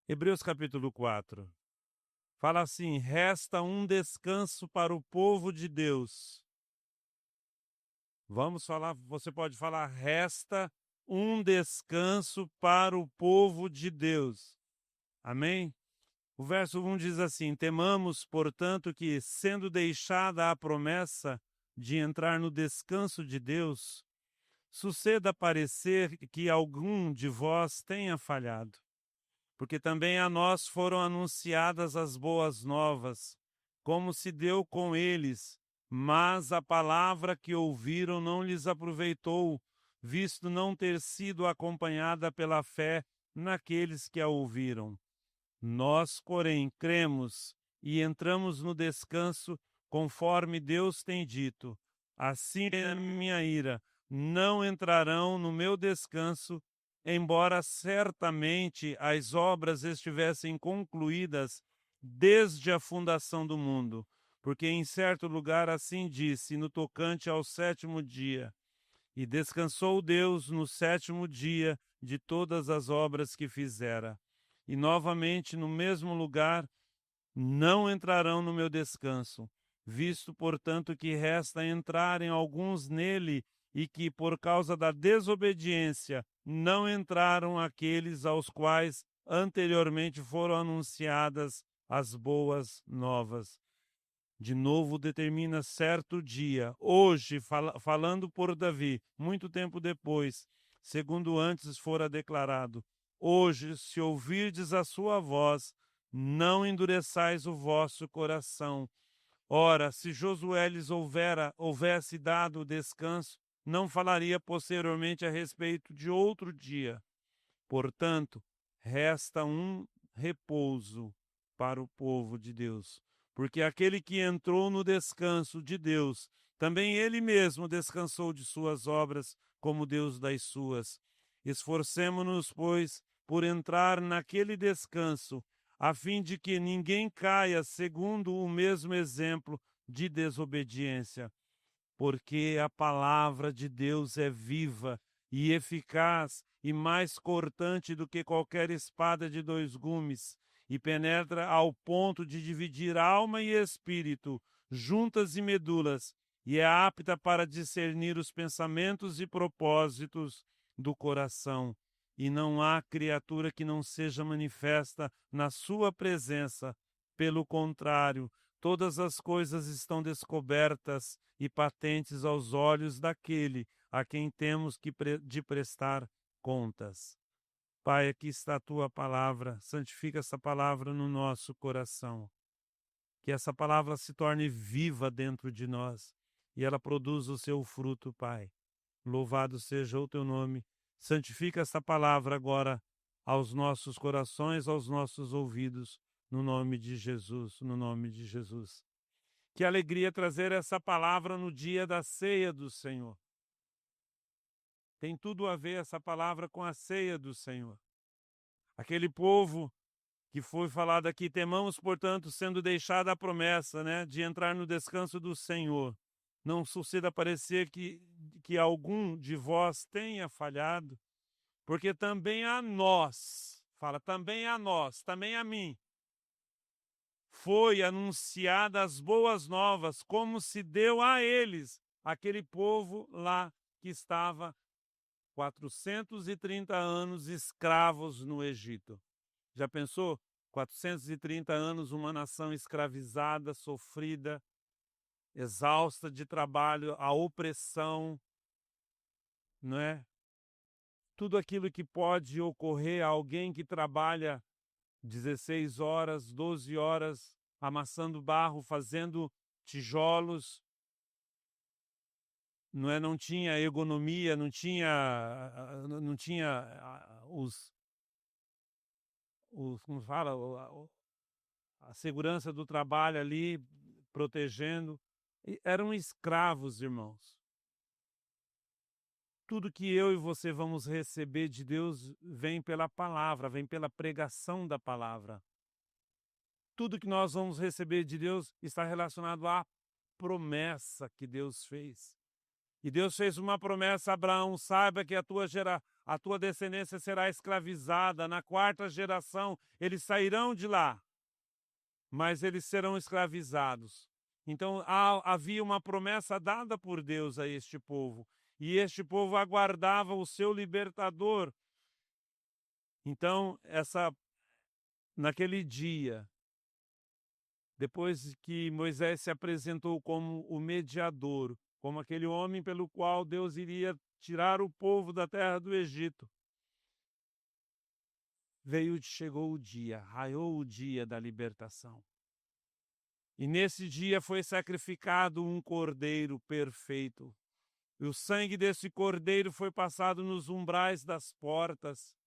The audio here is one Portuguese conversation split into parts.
Hebreus capítulo 4. Fala assim: resta um descanso para o povo de Deus. Vamos falar, você pode falar, resta um descanso para o povo de Deus. Amém? O verso 1 diz assim: temamos, portanto, que, sendo deixada a promessa de entrar no descanso de Deus, suceda parecer que algum de vós tenha falhado. Porque também a nós foram anunciadas as boas novas, como se deu com eles, mas a palavra que ouviram não lhes aproveitou, visto não ter sido acompanhada pela fé naqueles que a ouviram. Nós, porém, cremos e entramos no descanso, conforme Deus tem dito: assim é a minha ira, não entrarão no meu descanso, embora certamente as obras estivessem concluídas desde a fundação do mundo. Porque em certo lugar assim disse, no tocante ao sétimo dia: e descansou Deus no sétimo dia de todas as obras que fizera. E novamente, no mesmo lugar, não entrarão no meu descanso, visto, portanto, que resta entrarem alguns nele, e que, por causa da desobediência, não entraram aqueles aos quais anteriormente foram anunciadas as boas novas. De novo determina certo dia, hoje, falando por Davi, muito tempo depois, segundo antes fora declarado: hoje, se ouvirdes a sua voz, não endureçais o vosso coração. Ora, se Josué lhes houvesse dado descanso, não falaria posteriormente a respeito de outro dia. Portanto, resta um repouso para o povo de Deus, porque aquele que entrou no descanso de Deus, também ele mesmo descansou de suas obras, como Deus das suas. Esforcemo-nos, pois, por entrar naquele descanso, a fim de que ninguém caia segundo o mesmo exemplo de desobediência, porque a palavra de Deus é viva e eficaz e mais cortante do que qualquer espada de dois gumes, e penetra ao ponto de dividir alma e espírito, juntas e medulas, e é apta para discernir os pensamentos e propósitos do coração. E não há criatura que não seja manifesta na sua presença. Pelo contrário, todas as coisas estão descobertas e patentes aos olhos daquele a quem temos de prestar contas. Pai, aqui está a tua palavra, santifica essa palavra no nosso coração. Que essa palavra se torne viva dentro de nós e ela produza o seu fruto, Pai. Louvado seja o teu nome. Santifica essa palavra agora aos nossos corações, aos nossos ouvidos, no nome de Jesus, no nome de Jesus. Que alegria trazer essa palavra no dia da ceia do Senhor. Tem tudo a ver essa palavra com a ceia do Senhor. Aquele povo que foi falado aqui, temamos, portanto, sendo deixada a promessa, de entrar no descanso do Senhor. Não suceda parecer que algum de vós tenha falhado, porque também a nós, fala, também a nós, também a mim, foi anunciada as boas novas, como se deu a eles, aquele povo lá que estava 430 anos escravos no Egito. Já pensou? 430 anos, uma nação escravizada, sofrida, exausta de trabalho, a opressão, não é? Tudo aquilo que pode ocorrer a alguém que trabalha 16 horas, 12 horas, amassando barro, fazendo tijolos, não tinha ergonomia, não tinha os como fala, a segurança do trabalho ali protegendo. E eram escravos, irmãos. Tudo que eu e você vamos receber de Deus vem pela palavra, vem pela pregação da palavra. Tudo que nós vamos receber de Deus está relacionado à promessa que Deus fez. E Deus fez uma promessa a Abraão: saiba que a tua descendência será escravizada, na 4ª geração eles sairão de lá, mas eles serão escravizados. Então havia uma promessa dada por Deus a este povo, e este povo aguardava o seu libertador. Então, naquele dia, depois que Moisés se apresentou como o mediador, como aquele homem pelo qual Deus iria tirar o povo da terra do Egito, chegou o dia, raiou o dia da libertação. E nesse dia foi sacrificado um cordeiro perfeito. E o sangue desse cordeiro foi passado nos umbrais das portas,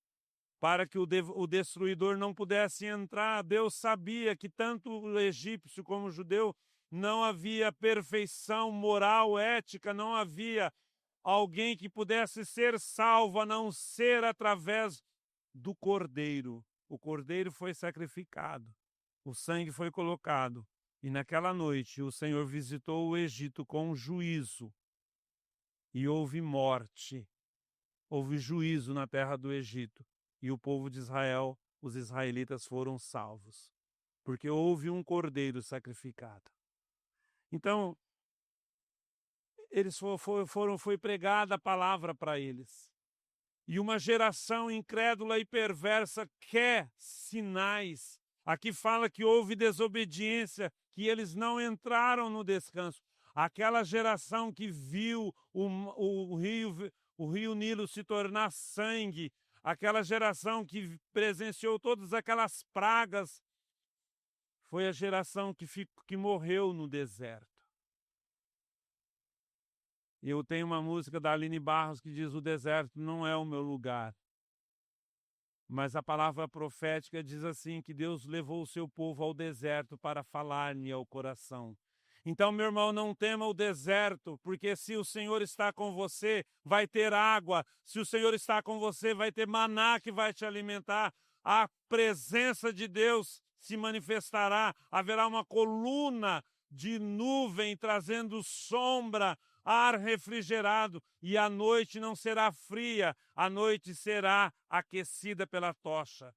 para que o destruidor não pudesse entrar. Deus sabia que tanto o egípcio como o judeu não havia perfeição moral, ética, não havia alguém que pudesse ser salvo a não ser através do cordeiro. O cordeiro foi sacrificado, o sangue foi colocado, e naquela noite o Senhor visitou o Egito com juízo, e houve morte, houve juízo na terra do Egito, e o povo de Israel, os israelitas, foram salvos, porque houve um cordeiro sacrificado. Então, foi pregada a palavra para eles. E uma geração incrédula e perversa quer sinais. Aqui fala que houve desobediência, que eles não entraram no descanso. Aquela geração que viu o rio Nilo se tornar sangue, aquela geração que presenciou todas aquelas pragas, foi a geração que morreu no deserto. Eu tenho uma música da Aline Barros que diz: o deserto não é o meu lugar. Mas a palavra profética diz assim, que Deus levou o seu povo ao deserto para falar-lhe ao coração. Então, meu irmão, não tema o deserto, porque se o Senhor está com você, vai ter água. Se o Senhor está com você, vai ter maná que vai te alimentar. A presença de Deus se manifestará. Haverá uma coluna de nuvem trazendo sombra, ar refrigerado, e a noite não será fria, a noite será aquecida pela tocha.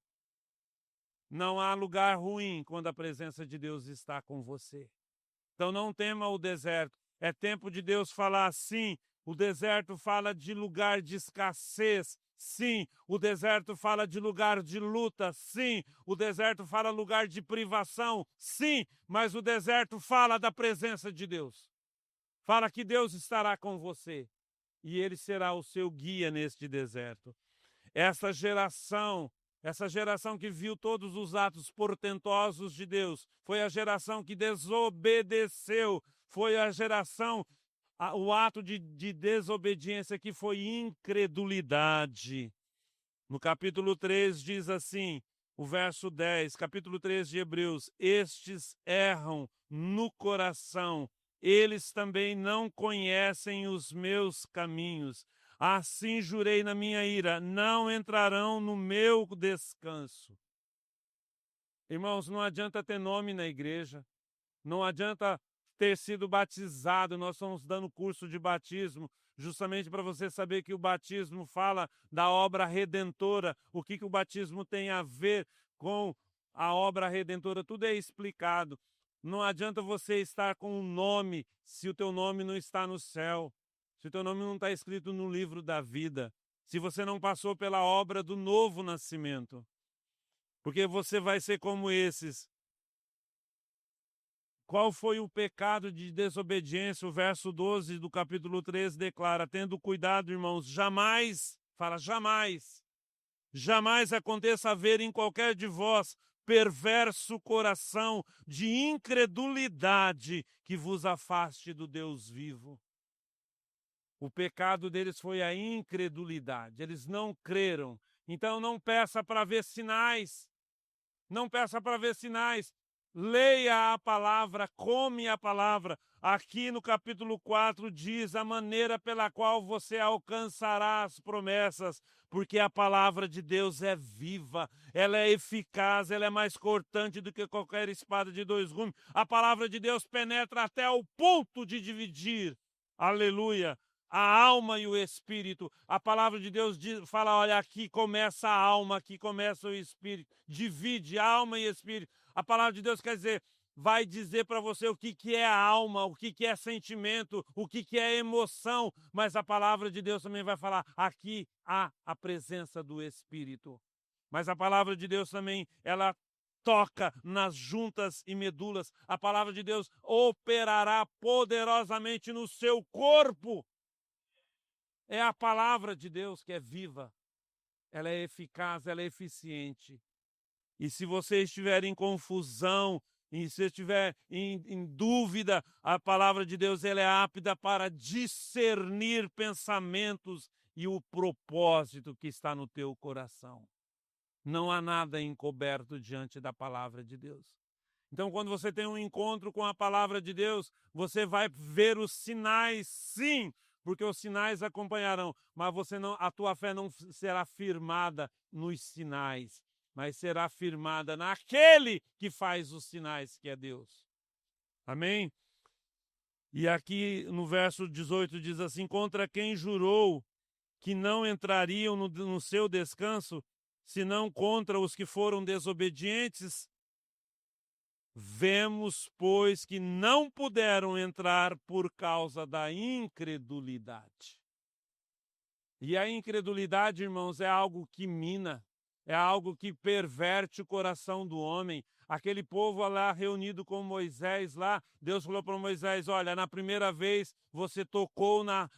Não há lugar ruim quando a presença de Deus está com você. Então não tema o deserto. É tempo de Deus falar sim. O deserto fala de lugar de escassez. Sim, o deserto fala de lugar de luta. Sim, o deserto fala lugar de privação. Sim, mas o deserto fala da presença de Deus. Fala que Deus estará com você e Ele será o seu guia neste deserto. Essa geração que viu todos os atos portentosos de Deus, foi a geração que desobedeceu, foi a geração, o ato de desobediência que foi incredulidade. No capítulo 3 diz assim, o verso 10, capítulo 3 de Hebreus: estes erram no coração, eles também não conhecem os meus caminhos. Assim jurei na minha ira, não entrarão no meu descanso. Irmãos, não adianta ter nome na igreja, não adianta ter sido batizado. Nós estamos dando curso de batismo, justamente para você saber que o batismo fala da obra redentora. O que o batismo tem a ver com a obra redentora? Tudo é explicado. Não adianta você estar com um nome se o teu nome não está no céu, se o teu nome não está escrito no livro da vida, se você não passou pela obra do novo nascimento. Porque você vai ser como esses. Qual foi o pecado de desobediência? O verso 12 do capítulo 13 declara: tendo cuidado, irmãos, jamais aconteça haver em qualquer de vós perverso coração de incredulidade que vos afaste do Deus vivo. O pecado deles foi a incredulidade, eles não creram. Então não peça para ver sinais, não peça para ver sinais. Leia a palavra, come a palavra. Aqui no capítulo 4 diz a maneira pela qual você alcançará as promessas, porque a palavra de Deus é viva, ela é eficaz, ela é mais cortante do que qualquer espada de dois gumes. A palavra de Deus penetra até o ponto de dividir, aleluia, a alma e o espírito. A palavra de Deus fala, olha, aqui começa a alma, aqui começa o espírito. Divide alma e espírito. A palavra de Deus quer dizer, vai dizer para você o que é a alma, o que é sentimento, o que é emoção. Mas a palavra de Deus também vai falar, aqui há a presença do espírito. Mas a palavra de Deus também, ela toca nas juntas e medulas. A palavra de Deus operará poderosamente no seu corpo. É a palavra de Deus que é viva. Ela é eficaz, ela é eficiente. E se você estiver em confusão, e se estiver em dúvida, a palavra de Deus ela é apta para discernir pensamentos e o propósito que está no teu coração. Não há nada encoberto diante da palavra de Deus. Então, quando você tem um encontro com a palavra de Deus, você vai ver os sinais, sim, porque os sinais acompanharão, mas a tua fé não será firmada nos sinais, mas será firmada naquele que faz os sinais, que é Deus. Amém? E aqui no verso 18 diz assim, contra quem jurou que não entrariam no seu descanso, senão contra os que foram desobedientes. Vemos, pois, que não puderam entrar por causa da incredulidade. E a incredulidade, irmãos, é algo que mina, é algo que perverte o coração do homem. Aquele povo lá reunido com Moisés, lá, Deus falou para Moisés, olha, na primeira vez você tocou na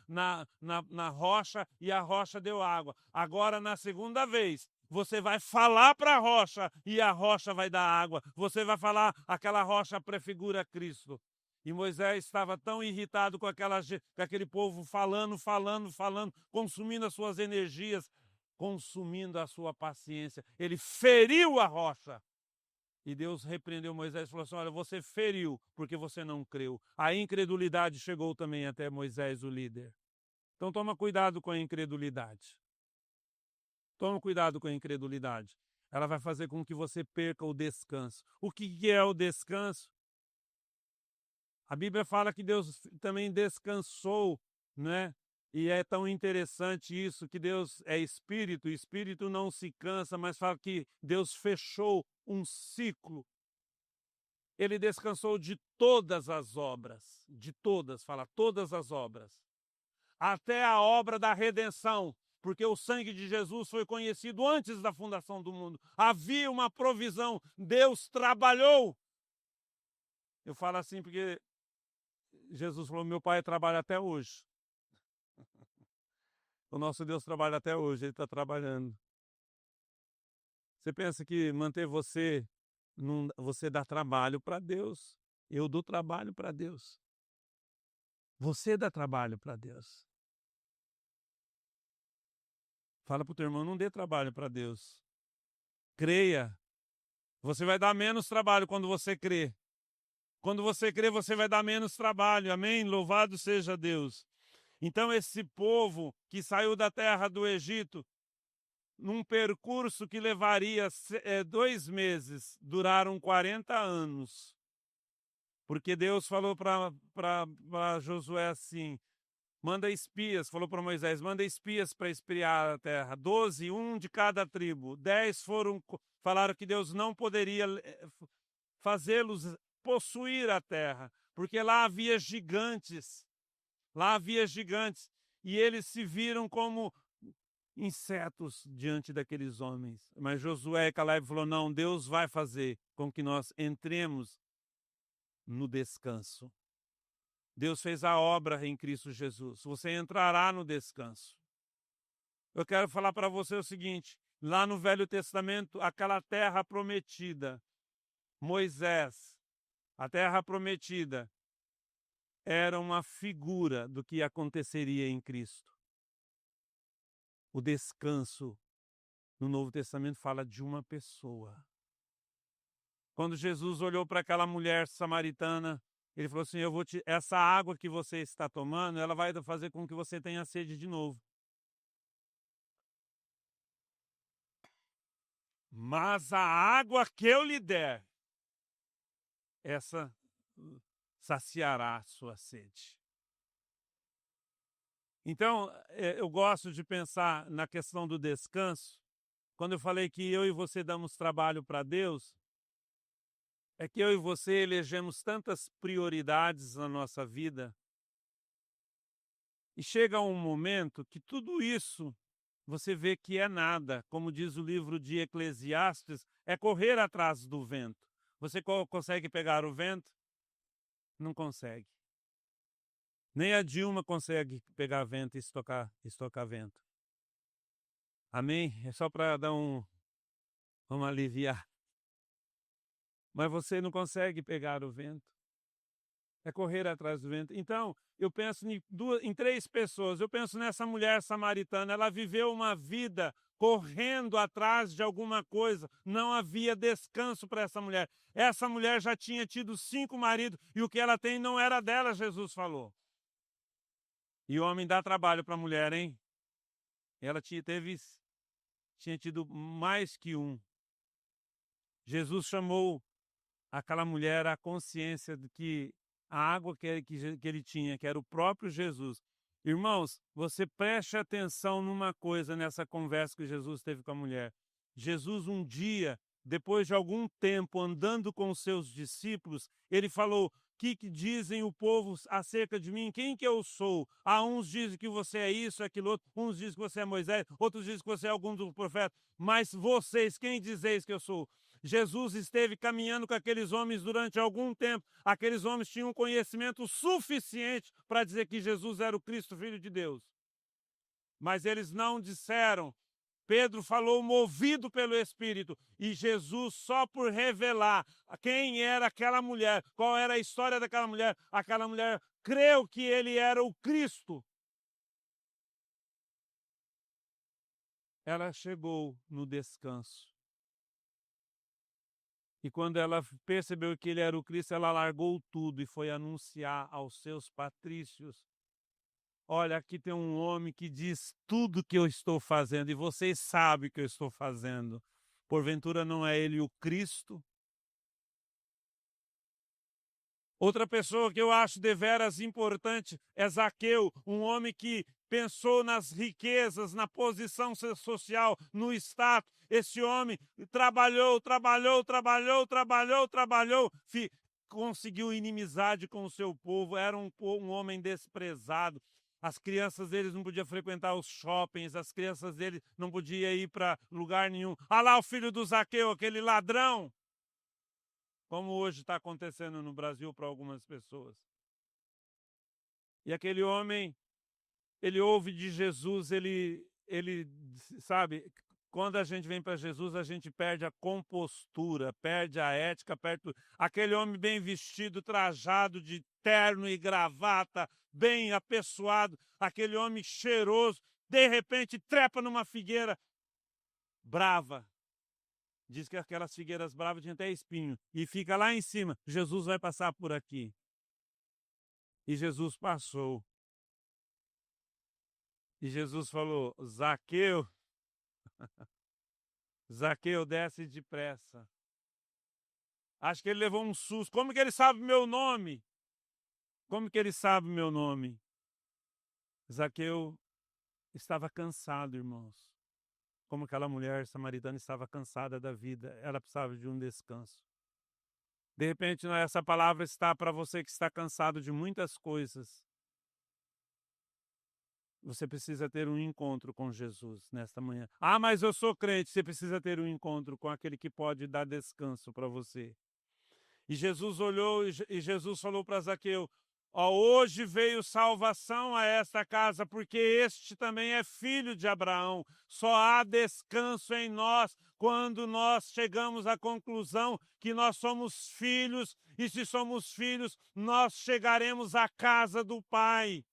rocha e a rocha deu água. Agora, na segunda vez, você vai falar para a rocha e a rocha vai dar água. Você vai falar, aquela rocha prefigura Cristo. E Moisés estava tão irritado com aquele povo falando, consumindo as suas energias, consumindo a sua paciência. Ele feriu a rocha. E Deus repreendeu Moisés e falou assim, olha, você feriu porque você não creu. A incredulidade chegou também até Moisés, o líder. Então toma cuidado com a incredulidade. Toma cuidado com a incredulidade. Ela vai fazer com que você perca o descanso. O que é o descanso? A Bíblia fala que Deus também descansou, né? E é tão interessante isso, que Deus é espírito, o espírito não se cansa, mas fala que Deus fechou um ciclo. Ele descansou de todas as obras, de todas, fala todas as obras, até a obra da redenção, porque o sangue de Jesus foi conhecido antes da fundação do mundo. Havia uma provisão, Deus trabalhou. Eu falo assim porque Jesus falou, meu Pai trabalha até hoje. O nosso Deus trabalha até hoje, Ele está trabalhando. Você pensa que manter você, você dá trabalho para Deus. Eu dou trabalho para Deus. Você dá trabalho para Deus. Fala para o teu irmão, não dê trabalho para Deus. Creia. Você vai dar menos trabalho quando você crê. Quando você crê, você vai dar menos trabalho. Amém? Louvado seja Deus. Então, esse povo que saiu da terra do Egito, num percurso que levaria 2 meses, duraram 40 anos. Porque Deus falou para Josué assim, manda espias, falou para Moisés, manda espias para espiar a terra. 12, um de cada tribo. 10 falaram que Deus não poderia fazê-los possuir a terra, porque lá havia gigantes. Lá havia gigantes. E eles se viram como insetos diante daqueles homens. Mas Josué e Caleb falou, não, Deus vai fazer com que nós entremos no descanso. Deus fez a obra em Cristo Jesus. Você entrará no descanso. Eu quero falar para você o seguinte, lá no Velho Testamento, aquela terra prometida, Moisés, a terra prometida, era uma figura do que aconteceria em Cristo. O descanso no Novo Testamento fala de uma pessoa. Quando Jesus olhou para aquela mulher samaritana, ele falou assim, essa água que você está tomando, ela vai fazer com que você tenha sede de novo. Mas a água que eu lhe der, essa saciará a sua sede. Então, eu gosto de pensar na questão do descanso. Quando eu falei que eu e você damos trabalho para Deus, é que eu e você elegemos tantas prioridades na nossa vida e chega um momento que tudo isso você vê que é nada. Como diz o livro de Eclesiastes, é correr atrás do vento. Você consegue pegar o vento? Não consegue. Nem a Dilma consegue pegar vento e estocar vento. Amém? É só para dar vamos aliviar. Mas você não consegue pegar o vento. É correr atrás do vento. Então, eu penso em três pessoas. Eu penso nessa mulher samaritana. Ela viveu uma vida correndo atrás de alguma coisa. Não havia descanso para essa mulher. Essa mulher já tinha tido 5 maridos e o que ela tem não era dela, Jesus falou. E o homem dá trabalho para a mulher, hein? Ela tinha tido mais que um. Jesus chamou aquela mulher à consciência de que a água que ele tinha, que era o próprio Jesus. Irmãos, você preste atenção numa coisa nessa conversa que Jesus teve com a mulher. Jesus, um dia, depois de algum tempo andando com os seus discípulos, ele falou: que dizem o povo acerca de mim? Quem que eu sou? Uns dizem que você é isso, aquilo outro. Uns dizem que você é Moisés, outros dizem que você é algum dos profetas. Mas vocês, quem dizeis que eu sou? Jesus esteve caminhando com aqueles homens durante algum tempo. Aqueles homens tinham conhecimento suficiente para dizer que Jesus era o Cristo, Filho de Deus. Mas eles não disseram. Pedro falou movido pelo Espírito, e Jesus, só por revelar quem era aquela mulher, qual era a história daquela mulher, aquela mulher creu que ele era o Cristo. Ela chegou no descanso. E quando ela percebeu que ele era o Cristo, ela largou tudo e foi anunciar aos seus patrícios: olha, aqui tem um homem que diz tudo que eu estou fazendo, e vocês sabem o que eu estou fazendo. Porventura não é ele o Cristo? Outra pessoa que eu acho deveras importante é Zaqueu, um homem que pensou nas riquezas, na posição social, no status. Esse homem trabalhou, conseguiu inimizade com o seu povo, era um homem desprezado. As crianças deles não podiam frequentar os shoppings, as crianças deles não podiam ir para lugar nenhum. Ah lá o filho do Zaqueu, aquele ladrão, como hoje está acontecendo no Brasil para algumas pessoas. E aquele homem, ele ouve de Jesus, ele sabe, quando a gente vem para Jesus, a gente perde a compostura, perde a ética, perde tudo. Aquele homem bem vestido, trajado de terno e gravata, bem apessoado, aquele homem cheiroso, de repente trepa numa figueira brava. Diz que aquelas figueiras bravas tinham até espinho. E fica lá em cima. Jesus vai passar por aqui. E Jesus passou. E Jesus falou: Zaqueu, Zaqueu, desce depressa. Acho que ele levou um susto. Como que ele sabe meu nome? Como que ele sabe meu nome? Zaqueu estava cansado, irmãos. Como aquela mulher samaritana estava cansada da vida. Ela precisava de um descanso. De repente, essa palavra está para você que está cansado de muitas coisas. Você precisa ter um encontro com Jesus nesta manhã. Ah, mas eu sou crente. Você precisa ter um encontro com aquele que pode dar descanso para você. E Jesus olhou e Jesus falou para Zaqueu: ó, hoje veio salvação a esta casa, porque este também é filho de Abraão. Só há descanso em nós quando nós chegamos à conclusão que nós somos filhos, e se somos filhos, nós chegaremos à casa do Pai.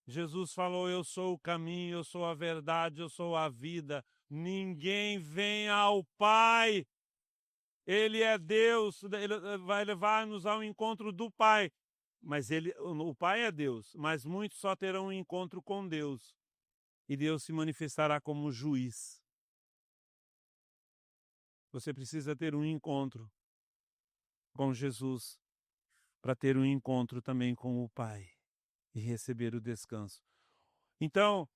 Jesus falou: eu sou o caminho, eu sou a verdade, eu sou a vida. Ninguém vem ao Pai. Ele é Deus, ele vai levar-nos ao encontro do Pai. Mas o Pai é Deus, mas muitos só terão um encontro com Deus. E Deus se manifestará como juiz. Você precisa ter um encontro com Jesus para ter um encontro também com o Pai. e receber o descanso. Então,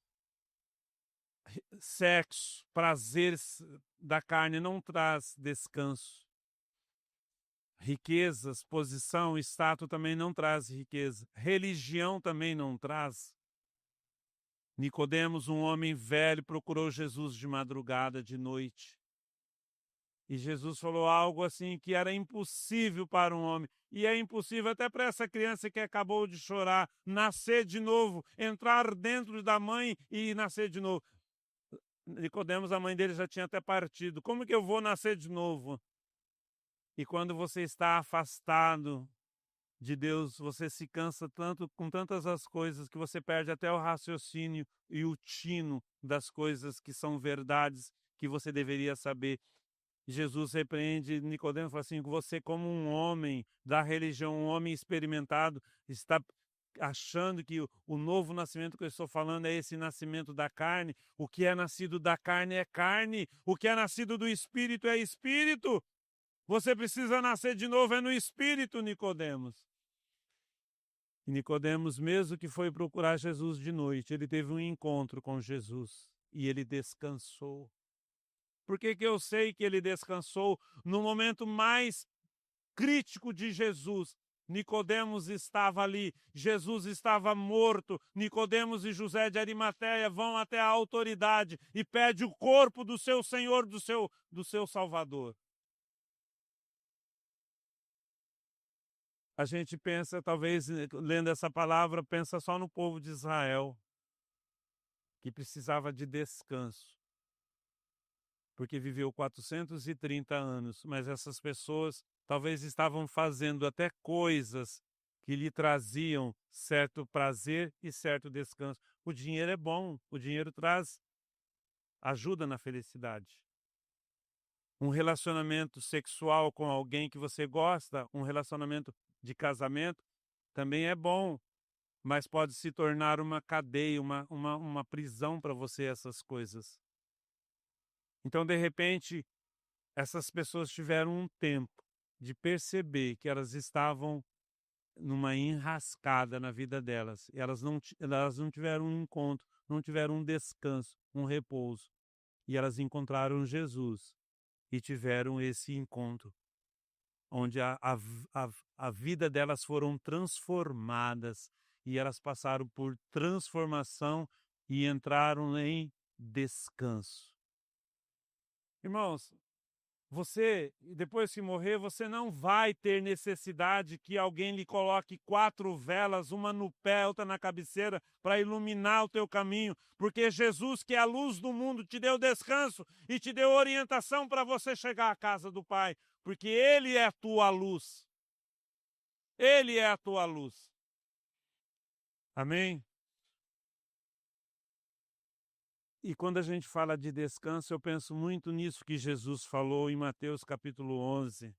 sexo, prazeres da carne não traz descanso. Riquezas, posição, status também não traz riqueza. Religião também não traz. Nicodemos, um homem velho, procurou Jesus de madrugada, de noite. E Jesus falou algo assim que era impossível para um homem. E é impossível até para essa criança que acabou de chorar, nascer de novo, entrar dentro da mãe e nascer de novo. Nicodemos, a mãe dele já tinha até partido. Como que eu vou nascer de novo? E quando você está afastado de Deus, você se cansa tanto com tantas as coisas que você perde até o raciocínio e o tino das coisas que são verdades que você deveria saber. Jesus repreende Nicodemos e fala assim: você, como um homem da religião, um homem experimentado, está achando que o novo nascimento que eu estou falando é esse nascimento da carne. O que é nascido da carne é carne, o que é nascido do espírito é espírito. Você precisa nascer de novo é no espírito, Nicodemos. E Nicodemos, mesmo que foi procurar Jesus de noite, ele teve um encontro com Jesus e ele descansou. Por que que eu sei que ele descansou no momento mais crítico de Jesus? Nicodemos estava ali, Jesus estava morto. Nicodemos e José de Arimateia vão até a autoridade e pedem o corpo do seu Senhor, do seu Salvador. A gente pensa, talvez, lendo essa palavra, pensa só no povo de Israel, que precisava de descanso, porque viveu 430 anos, mas essas pessoas talvez estavam fazendo até coisas que lhe traziam certo prazer e certo descanso. O dinheiro é bom, o dinheiro traz ajuda na felicidade. Um relacionamento sexual com alguém que você gosta, um relacionamento de casamento, também é bom, mas pode se tornar uma cadeia, uma prisão para você, essas coisas. Então, de repente, essas pessoas tiveram um tempo de perceber que elas estavam numa enrascada na vida delas. E elas não tiveram um encontro, não tiveram um descanso, um repouso. E elas encontraram Jesus e tiveram esse encontro, onde a vida delas foram transformadas e elas passaram por transformação e entraram em descanso. Irmãos, você, depois que morrer, você não vai ter necessidade que alguém lhe coloque 4 velas, uma no pé, outra na cabeceira, para iluminar o teu caminho, porque Jesus, que é a luz do mundo, te deu descanso e te deu orientação para você chegar à casa do Pai, porque Ele é a tua luz. Ele é a tua luz. Amém? E quando a gente fala de descanso, eu penso muito nisso que Jesus falou em Mateus capítulo 11.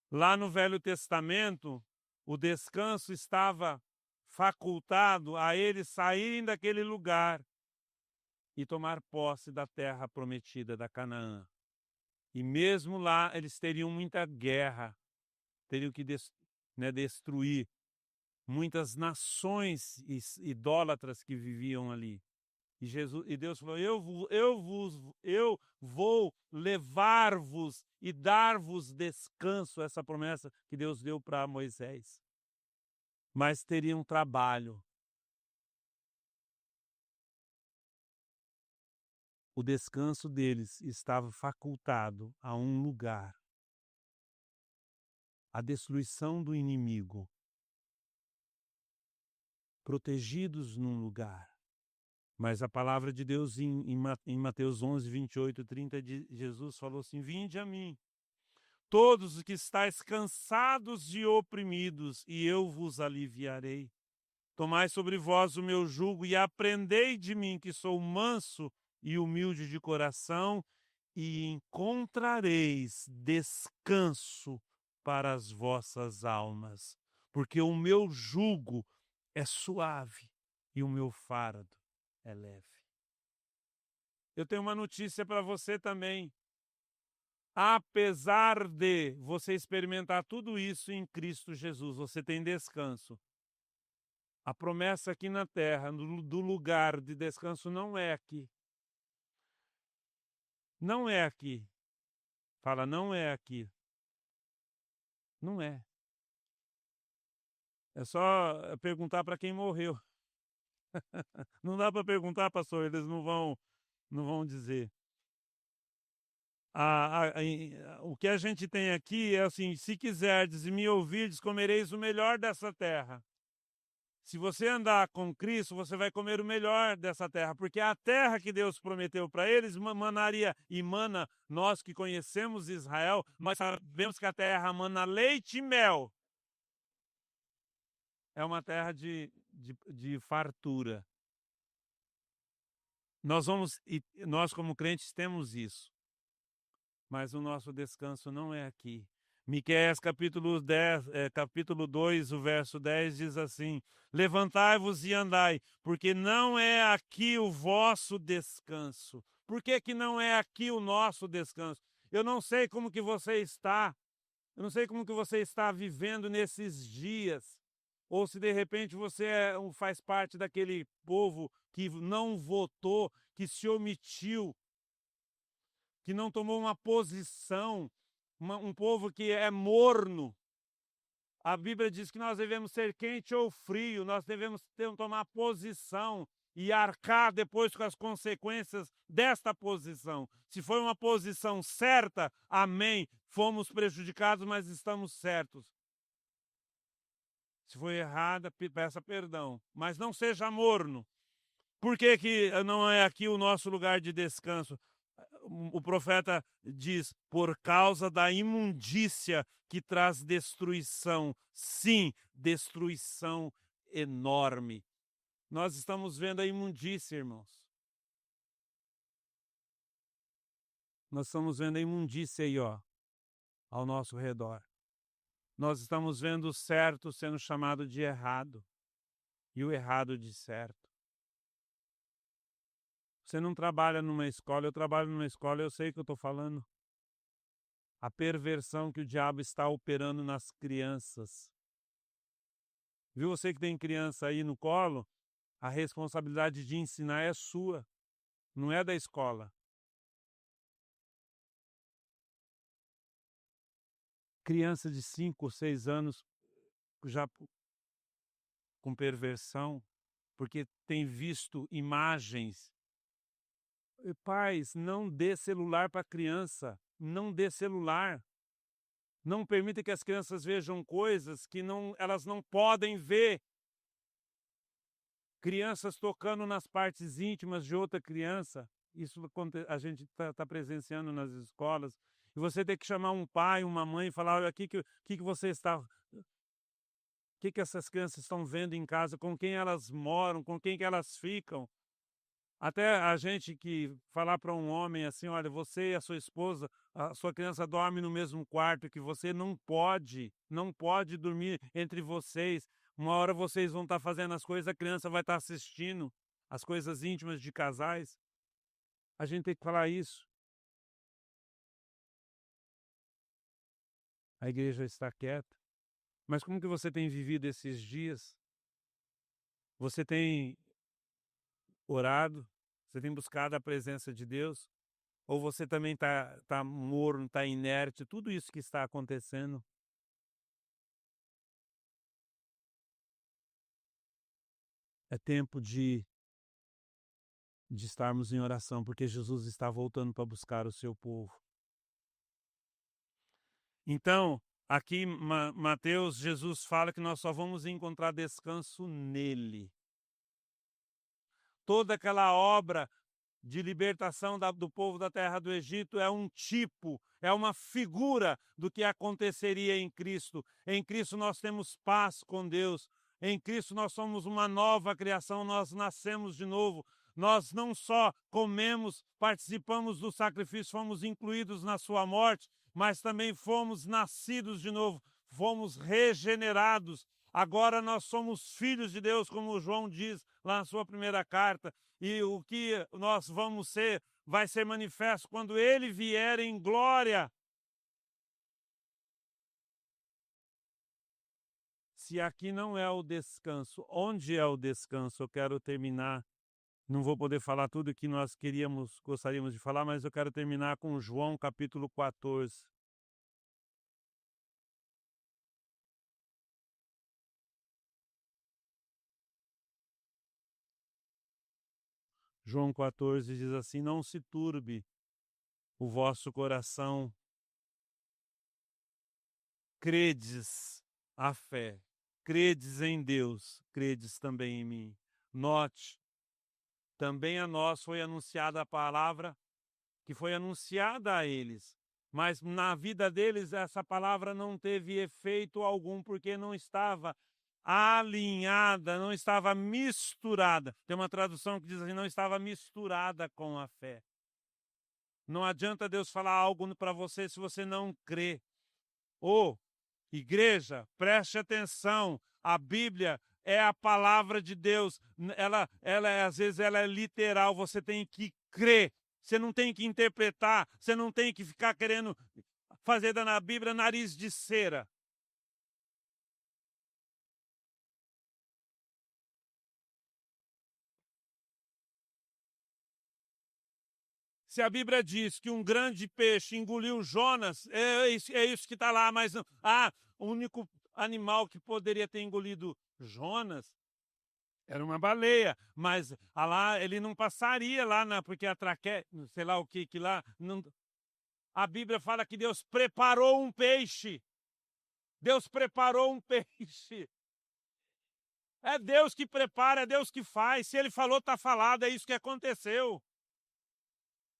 Lá no Velho Testamento, o descanso estava facultado a eles saírem daquele lugar e tomar posse da terra prometida da Canaã. E mesmo lá eles teriam muita guerra, teriam que destruir muitas nações idólatras que viviam ali. E Deus falou: eu vou levar-vos e dar-vos descanso, essa promessa que Deus deu para Moisés. Mas teria um trabalho. O descanso deles estava facultado a um lugar. A destruição do inimigo. Protegidos num lugar. Mas a palavra de Deus em Mateus 11, 28 e 30, Jesus falou assim: vinde a mim, todos os que estáis cansados e oprimidos, e eu vos aliviarei. Tomai sobre vós o meu jugo e aprendei de mim, que sou manso e humilde de coração, e encontrareis descanso para as vossas almas, porque o meu jugo é suave e o meu fardo é leve. Eu tenho uma notícia para você também. Apesar de você experimentar tudo isso em Cristo Jesus, você tem descanso. A promessa aqui na terra, do lugar de descanso, não é aqui. Não é aqui. Fala, não é aqui. Não é. É só perguntar para quem morreu. Não dá para perguntar, pastor, eles não vão dizer. O que a gente tem aqui é assim: se quiserdes e me ouvirdes, comereis o melhor dessa terra. Se você andar com Cristo, você vai comer o melhor dessa terra, porque a terra que Deus prometeu para eles manaria e mana. Nós que conhecemos Israel, mas sabemos que a terra mana leite e mel. É uma terra de fartura. Nós como crentes temos isso, mas o nosso descanso não é aqui. Miqueias capítulo 10, capítulo 2, o verso 10 diz assim: levantai-vos e andai, porque não é aqui o vosso descanso. Por que que não é aqui o nosso descanso? Eu não sei como que você está, eu não sei como que você está vivendo nesses dias, ou se de repente você faz parte daquele povo que não votou, que se omitiu, que não tomou uma posição, um povo que é morno. A Bíblia diz que nós devemos ser quente ou frio, nós devemos tomar posição e arcar depois com as consequências desta posição. Se foi uma posição certa, amém, fomos prejudicados, mas estamos certos. Se foi errada, peça perdão, mas não seja morno. Por que que não é aqui o nosso lugar de descanso? O profeta diz, por causa da imundícia que traz destruição. Sim, destruição enorme. Nós estamos vendo a imundícia, irmãos. Nós estamos vendo a imundícia aí, ó, ao nosso redor. Nós estamos vendo o certo sendo chamado de errado e o errado de certo. Você não trabalha numa escola, eu trabalho numa escola, eu sei o que eu estou falando. A perversão que o diabo está operando nas crianças. Viu, você que tem criança aí no colo, a responsabilidade de ensinar é sua, não é da escola. Criança de 5 ou 6 anos já com perversão, porque tem visto imagens. Pais, não dê celular para a criança, não dê celular. Não permita que as crianças vejam coisas que elas não podem ver. Crianças tocando nas partes íntimas de outra criança. Isso a gente está presenciando nas escolas. E você tem que chamar um pai, uma mãe e falar: olha, o que você está. O que essas crianças estão vendo em casa, com quem elas moram, com quem que elas ficam. Até a gente que falar para um homem assim: olha, você e a sua esposa, a sua criança dorme no mesmo quarto, que você não pode dormir entre vocês. Uma hora vocês vão estar fazendo as coisas, a criança vai estar assistindo as coisas íntimas de casais. A gente tem que falar isso. A igreja está quieta. Mas como que você tem vivido esses dias? Você tem orado? Você tem buscado a presença de Deus? Ou você também tá morno, está inerte? Tudo isso que está acontecendo. É tempo de estarmos em oração, porque Jesus está voltando para buscar o seu povo. Então, aqui Mateus, Jesus fala que nós só vamos encontrar descanso nele. Toda aquela obra de libertação do povo da terra do Egito é um tipo, é uma figura do que aconteceria em Cristo. Em Cristo nós temos paz com Deus. Em Cristo nós somos uma nova criação, nós nascemos de novo. Nós não só comemos, participamos do sacrifício, fomos incluídos na sua morte, mas também fomos nascidos de novo, fomos regenerados. Agora nós somos filhos de Deus, como João diz lá na sua primeira carta, e o que nós vamos ser vai ser manifesto quando ele vier em glória. Se aqui não é o descanso, onde é o descanso? Eu quero terminar. Não vou poder falar tudo que nós gostaríamos de falar, mas eu quero terminar com João capítulo 14. João 14 diz assim: não se turbe o vosso coração, credes a fé, credes em Deus, credes também em mim. Note, também a nós foi anunciada a palavra que foi anunciada a eles, mas na vida deles essa palavra não teve efeito algum, porque não estava alinhada, não estava misturada. Tem uma tradução que diz assim, não estava misturada com a fé. Não adianta Deus falar algo para você se você não crê. Igreja, preste atenção, a Bíblia é a palavra de Deus, às vezes ela é literal, você tem que crer, você não tem que interpretar, você não tem que ficar querendo fazer da Bíblia nariz de cera. Se a Bíblia diz que um grande peixe engoliu Jonas, é isso que está lá, mas o único animal que poderia ter engolido Jonas era uma baleia, mas lá ele não passaria lá, porque a traqueia, sei lá o que lá... Não, a Bíblia fala que Deus preparou um peixe. Deus preparou um peixe. É Deus que prepara, é Deus que faz. Se Ele falou, está falado, é isso que aconteceu.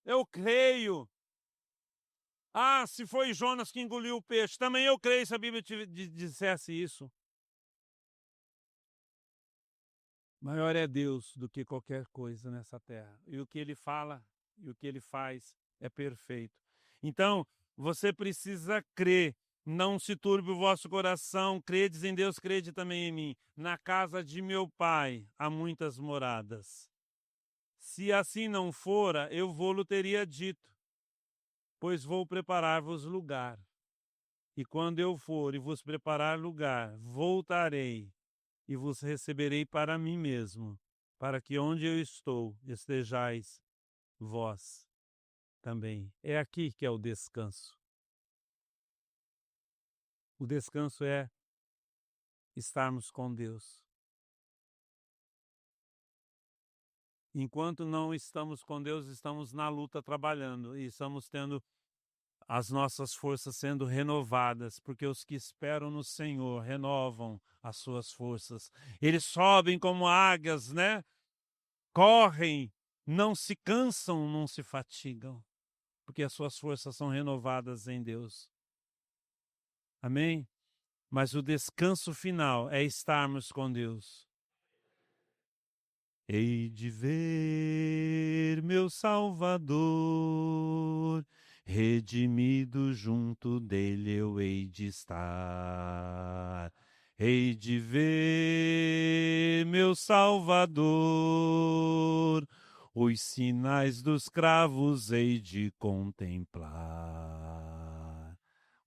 Eu creio. Se foi Jonas que engoliu o peixe, também eu creio se a Bíblia dissesse isso. Maior é Deus do que qualquer coisa nessa terra. E o que Ele fala e o que Ele faz é perfeito. Então, você precisa crer. Não se turbe o vosso coração. Credes em Deus, crede também em mim. Na casa de meu Pai há muitas moradas. Se assim não fora, eu vou-lo teria dito, pois vou preparar-vos lugar. E quando eu for e vos preparar lugar, voltarei e vos receberei para mim mesmo, para que onde eu estou estejais vós também. É aqui que é o descanso. O descanso é estarmos com Deus. Enquanto não estamos com Deus, estamos na luta trabalhando e estamos tendo as nossas forças sendo renovadas, porque os que esperam no Senhor renovam as suas forças. Eles sobem como águias, né? Correm, não se cansam, não se fatigam, porque as suas forças são renovadas em Deus. Amém? Mas o descanso final é estarmos com Deus. Hei de ver meu Salvador, redimido junto dele eu hei de estar. Hei de ver meu Salvador, os sinais dos cravos hei de contemplar.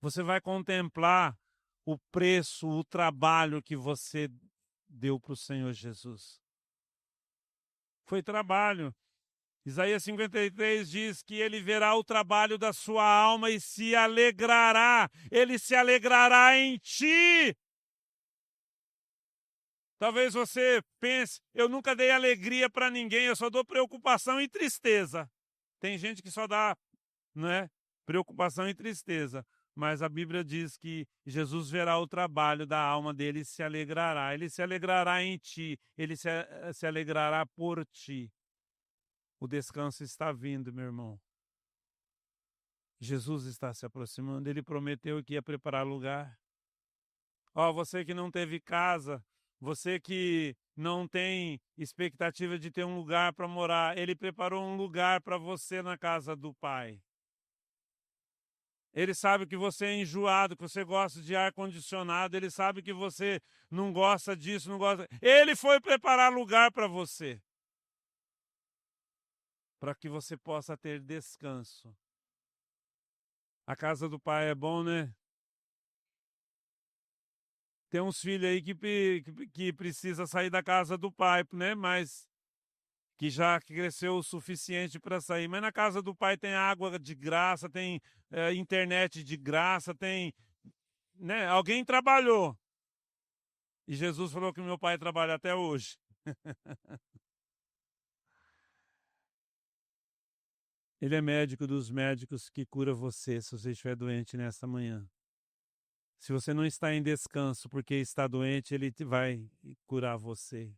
Você vai contemplar o preço, o trabalho que você deu para o Senhor Jesus. Foi trabalho. Isaías 53 diz que ele verá o trabalho da sua alma e se alegrará. Ele se alegrará em ti. Talvez você pense, eu nunca dei alegria para ninguém, eu só dou preocupação e tristeza. Tem gente que só dá, né, preocupação e tristeza. Mas a Bíblia diz que Jesus verá o trabalho da alma dele e se alegrará. Ele se alegrará em ti, ele se alegrará por ti. O descanso está vindo, meu irmão. Jesus está se aproximando. Ele prometeu que ia preparar lugar. Você que não teve casa, você que não tem expectativa de ter um lugar para morar, ele preparou um lugar para você na casa do Pai. Ele sabe que você é enjoado, que você gosta de ar-condicionado, ele sabe que você não gosta disso, não gosta. Ele foi preparar lugar para você, para que você possa ter descanso. A casa do Pai é bom, né? Tem uns filhos aí que precisa sair da casa do pai, né? Mas que já cresceu o suficiente para sair. Mas na casa do pai tem água de graça, tem internet de graça, tem, né? Alguém trabalhou. E Jesus falou que meu pai trabalha até hoje. Ele é médico dos médicos que cura você se você estiver doente nesta manhã. Se você não está em descanso porque está doente, ele vai curar você.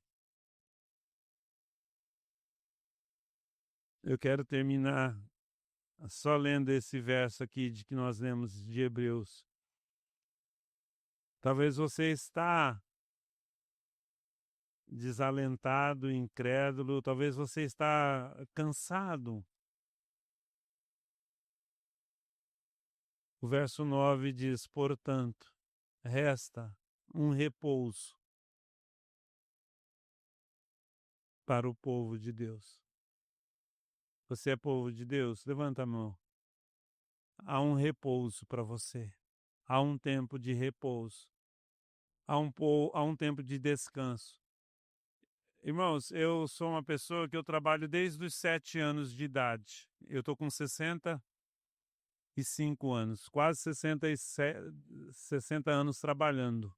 Eu quero terminar só lendo esse verso aqui de que nós lemos de Hebreus. Talvez você está desalentado, incrédulo, talvez você está cansado. O verso 9 diz: portanto, resta um repouso para o povo de Deus. Você é povo de Deus? Levanta a mão. Há um repouso para você. Há um tempo de repouso. Há um tempo de descanso. Irmãos, eu sou uma pessoa que eu trabalho desde os 7 anos de idade. Eu estou com 65 anos, quase 60 anos trabalhando.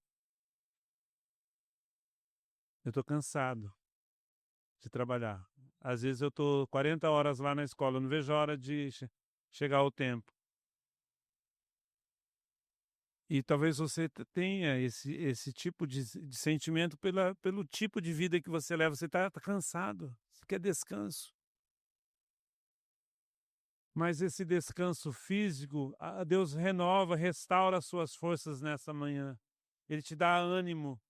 Eu estou cansado de trabalhar. Às vezes eu estou 40 horas lá na escola, eu não vejo a hora de chegar o tempo. E talvez você tenha esse tipo de sentimento pelo tipo de vida que você leva. Você está cansado, você quer descanso. Mas esse descanso físico, Deus renova, restaura as suas forças nessa manhã. Ele te dá ânimo.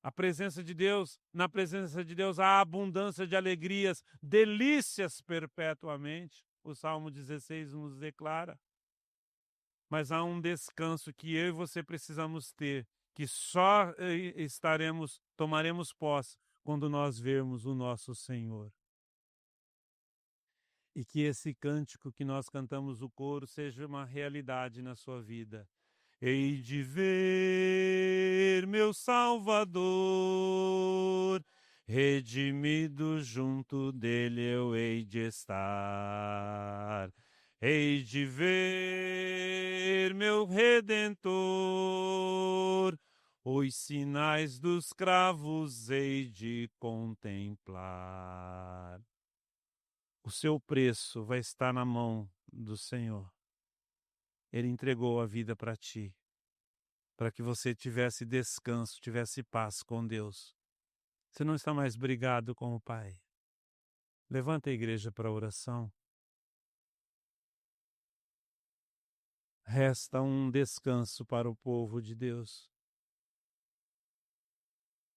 A presença de Deus, na presença de Deus há abundância de alegrias, delícias perpetuamente. O Salmo 16 nos declara. Mas há um descanso que eu e você precisamos ter, que só tomaremos posse quando nós vermos o nosso Senhor. E que esse cântico que nós cantamos o coro seja uma realidade na sua vida. Hei de ver meu Salvador, redimido junto dele eu hei de estar. Hei de ver meu Redentor, os sinais dos cravos hei de contemplar. O seu preço vai estar na mão do Senhor. Ele entregou a vida para ti, para que você tivesse descanso, tivesse paz com Deus. Você não está mais brigado com o Pai. Levanta a igreja para a oração. Resta um descanso para o povo de Deus.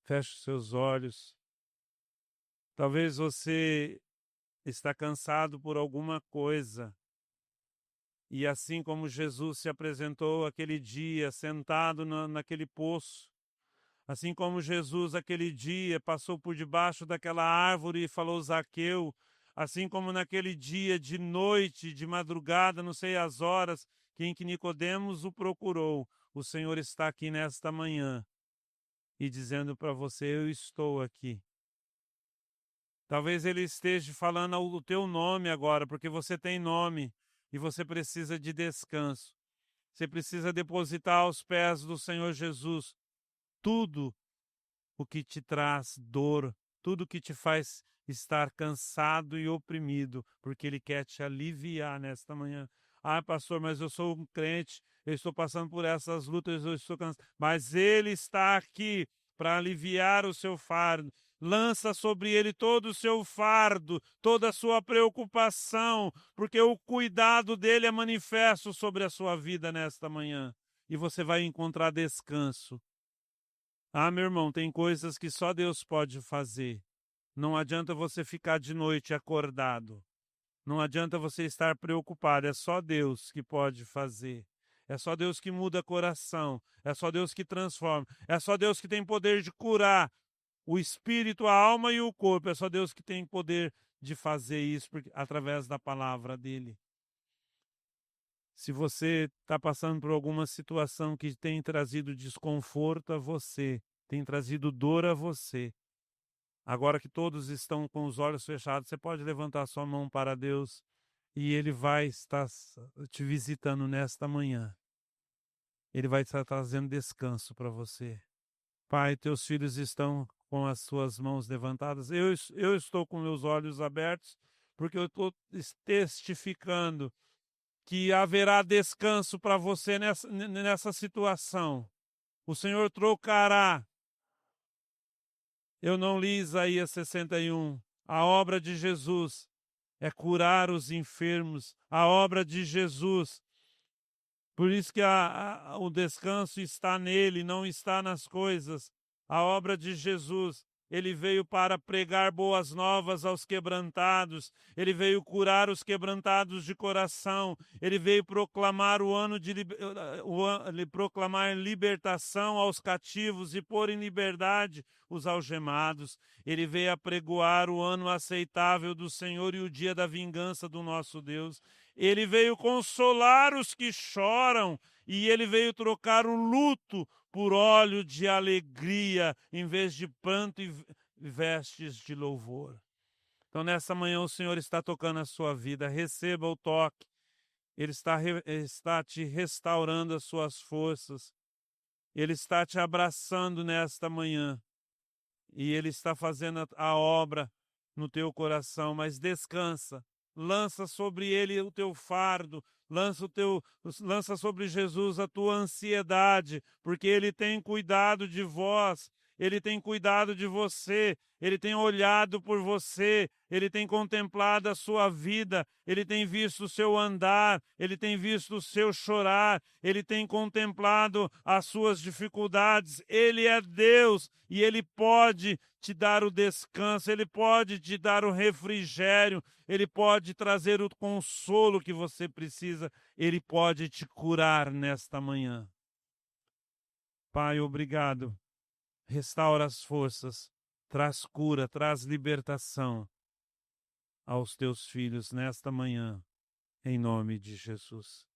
Feche os seus olhos. Talvez você está cansado por alguma coisa. E assim como Jesus se apresentou aquele dia, sentado naquele poço, assim como Jesus aquele dia passou por debaixo daquela árvore e falou: Zaqueu, assim como naquele dia de noite, de madrugada, não sei as horas, em que Nicodemos o procurou, o Senhor está aqui nesta manhã e dizendo para você: eu estou aqui. Talvez ele esteja falando o teu nome agora, porque você tem nome e você precisa de descanso. Você precisa depositar aos pés do Senhor Jesus tudo o que te traz dor, tudo o que te faz estar cansado e oprimido, porque Ele quer te aliviar nesta manhã. Ah, pastor, mas eu sou um crente, eu estou passando por essas lutas, eu estou cansado. Mas Ele está aqui para aliviar o seu fardo. Lança sobre Ele todo o seu fardo, toda a sua preocupação, porque o cuidado dEle é manifesto sobre a sua vida nesta manhã. E você vai encontrar descanso. Ah, meu irmão, tem coisas que só Deus pode fazer. Não adianta você ficar de noite acordado. Não adianta você estar preocupado. É só Deus que pode fazer. É só Deus que muda coração. É só Deus que transforma. É só Deus que tem poder de curar o espírito, a alma e o corpo. É só Deus que tem poder de fazer isso através da palavra dele. Se você está passando por alguma situação que tem trazido desconforto a você, tem trazido dor a você, agora que todos estão com os olhos fechados, você pode levantar sua mão para Deus e Ele vai estar te visitando nesta manhã. Ele vai estar trazendo descanso para você. Pai, teus filhos estão com as suas mãos levantadas. Eu estou com meus olhos abertos, porque eu estou testificando que haverá descanso para você nessa situação. O Senhor trocará. Eu não li Isaías 61. A obra de Jesus é curar os enfermos. A obra de Jesus. Por isso que o descanso está nele, não está nas coisas. A obra de Jesus, ele veio para pregar boas novas aos quebrantados, ele veio curar os quebrantados de coração, ele veio proclamar proclamar libertação aos cativos e pôr em liberdade os algemados. Ele veio apregoar o ano aceitável do Senhor e o dia da vingança do nosso Deus. Ele veio consolar os que choram e ele veio trocar o luto por óleo de alegria, em vez de pranto e vestes de louvor. Então, nessa manhã, o Senhor está tocando a sua vida. Receba o toque. Ele está te restaurando as suas forças. Ele está te abraçando nesta manhã. E Ele está fazendo a obra no teu coração. Mas descansa. Lança sobre Ele o teu fardo. Lança sobre Jesus a tua ansiedade, porque Ele tem cuidado de vós, Ele tem cuidado de você, Ele tem olhado por você, Ele tem contemplado a sua vida, Ele tem visto o seu andar, Ele tem visto o seu chorar, Ele tem contemplado as suas dificuldades. Ele é Deus e Ele pode te dar o descanso, Ele pode te dar o refrigério, Ele pode trazer o consolo que você precisa, Ele pode te curar nesta manhã. Pai, obrigado. Restaura as forças, traz cura, traz libertação aos teus filhos nesta manhã, em nome de Jesus.